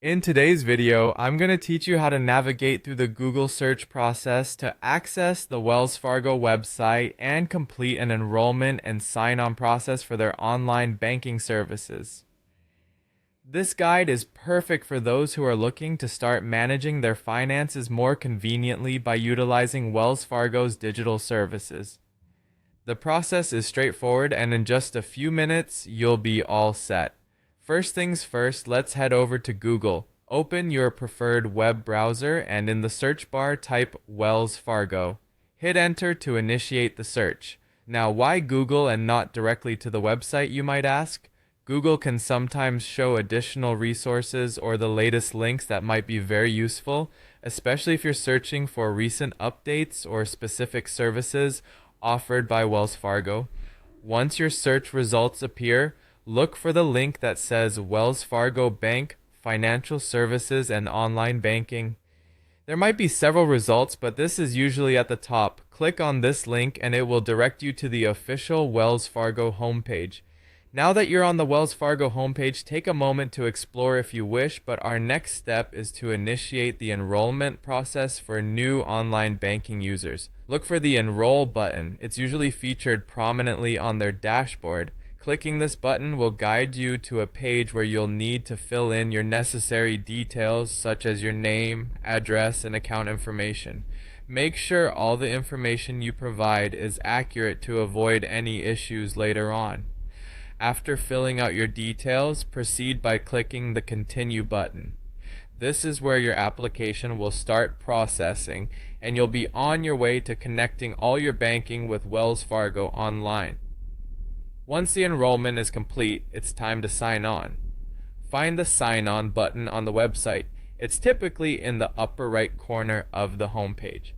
In today's video, I'm going to teach you how to navigate through the Google search process to access the Wells Fargo website and complete an enrollment and sign-on process for their online banking services. This guide is perfect for those who are looking to start managing their finances more conveniently by utilizing Wells Fargo's digital services. The process is straightforward, and in just a few minutes, you'll be all set. First things first, let's head over to Google. Open your preferred web browser and in the search bar type Wells Fargo. Hit enter to initiate the search. Now, why Google and not directly to the website, you might ask? Google can sometimes show additional resources or the latest links that might be very useful, especially if you're searching for recent updates or specific services offered by Wells Fargo. Once your search results appear, look for the link that says Wells Fargo Bank, Financial Services, and Online Banking. There might be several results, but this is usually at the top. Click on this link and it will direct you to the official Wells Fargo homepage. Now that you're on the Wells Fargo homepage, take a moment to explore if you wish, but our next step is to initiate the enrollment process for new online banking users. Look for the Enroll button. It's usually featured prominently on their dashboard. Clicking this button will guide you to a page where you'll need to fill in your necessary details such as your name, address, and account information. Make sure all the information you provide is accurate to avoid any issues later on. After filling out your details, proceed by clicking the Continue button. This is where your application will start processing, and you'll be on your way to connecting all your banking with Wells Fargo online. Once the enrollment is complete, it's time to sign on. Find the Sign On button on the website. It's typically in the upper right corner of the homepage.